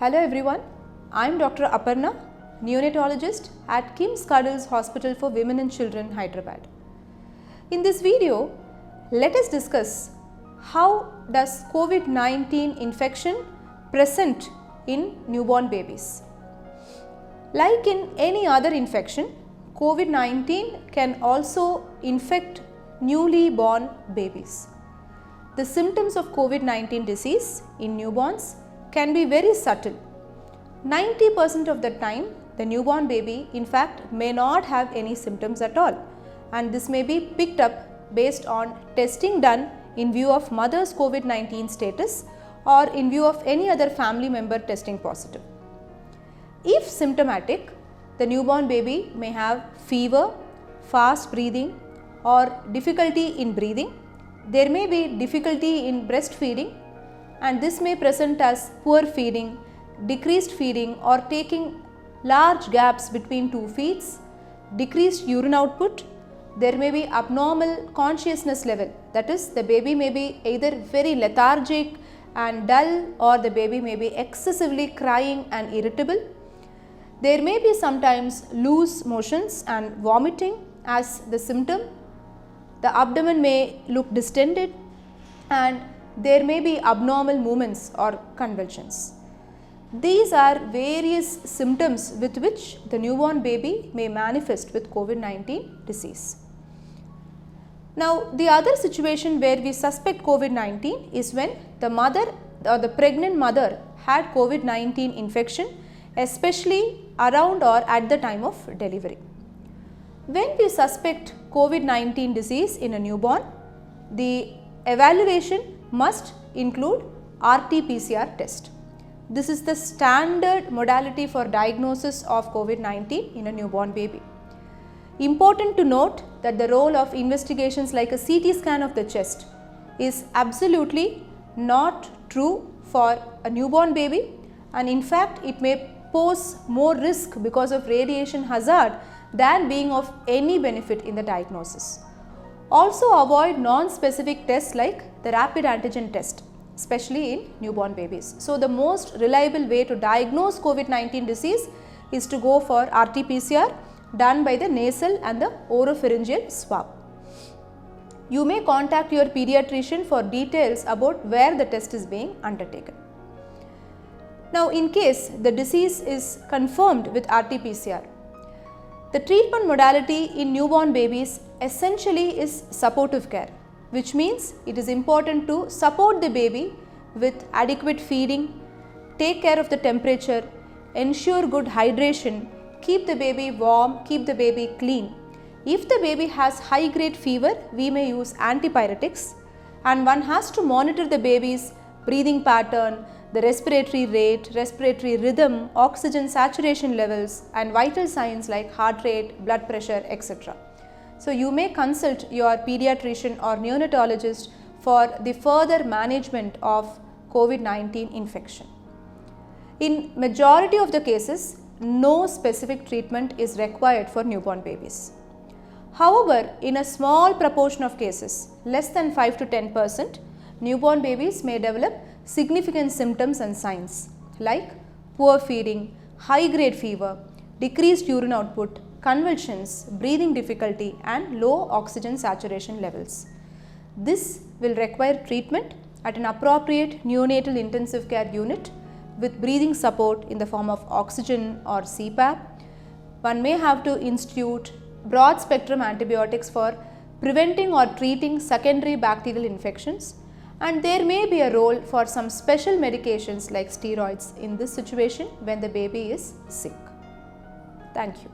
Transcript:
Hello everyone, I am Dr. Aparna, neonatologist at KIMS Cuddles Hospital for Women and Children, Hyderabad. In this video, let us discuss how does COVID-19 infection present in newborn babies. Like in any other infection, COVID-19 can also infect newly born babies. The symptoms of COVID-19 disease in newborns can be very subtle. 90% of the time, the newborn baby in fact may not have any symptoms at all, and this may be picked up based on testing done in view of mother's COVID-19 status or in view of any other family member testing positive. If symptomatic, the newborn baby may have fever, fast breathing or difficulty in breathing. There may be difficulty in breastfeeding, and this may present as poor feeding, decreased feeding or taking large gaps between two feeds, decreased urine output. There may be abnormal consciousness level, that is, the baby may be either very lethargic and dull, or the baby may be excessively crying and irritable. There may be sometimes loose motions and vomiting as the symptom. The abdomen may look distended, and there may be abnormal movements or convulsions. These are various symptoms with which the newborn baby may manifest with COVID-19 disease. Now, the other situation where we suspect COVID-19 is when the mother or the pregnant mother had COVID-19 infection, especially around or at the time of delivery. When we suspect COVID-19 disease in a newborn, the evaluation must include RT-PCR test. This is the standard modality for diagnosis of COVID-19 in a newborn baby. Important to note that the role of investigations like a CT scan of the chest is absolutely not true for a newborn baby, and in fact it may pose more risk because of radiation hazard than being of any benefit in the diagnosis. Also avoid non-specific tests like the rapid antigen test, especially in newborn babies. So, the most reliable way to diagnose COVID-19 disease is to go for RT-PCR done by the nasal and the oropharyngeal swab. You may contact your pediatrician for details about where the test is being undertaken. Now, in case the disease is confirmed with RT-PCR, the treatment modality in newborn babies essentially is supportive care, which means it is important to support the baby with adequate feeding, take care of the temperature, ensure good hydration, keep the baby warm, keep the baby clean. If the baby has high grade fever, we may use antipyretics, and one has to monitor the baby's breathing pattern, the respiratory rate, respiratory rhythm, oxygen saturation levels and vital signs like heart rate, blood pressure, etc. So, you may consult your pediatrician or neonatologist for the further management of COVID-19 infection. In majority of the cases, no specific treatment is required for newborn babies. However, in a small proportion of cases, less than 5 to 10%, newborn babies may develop significant symptoms and signs like poor feeding, high grade fever, decreased urine output, convulsions, breathing difficulty and low oxygen saturation levels. This will require treatment at an appropriate neonatal intensive care unit with breathing support in the form of oxygen or CPAP. One may have to institute broad spectrum antibiotics for preventing or treating secondary bacterial infections, and there may be a role for some special medications like steroids in this situation when the baby is sick. Thank you.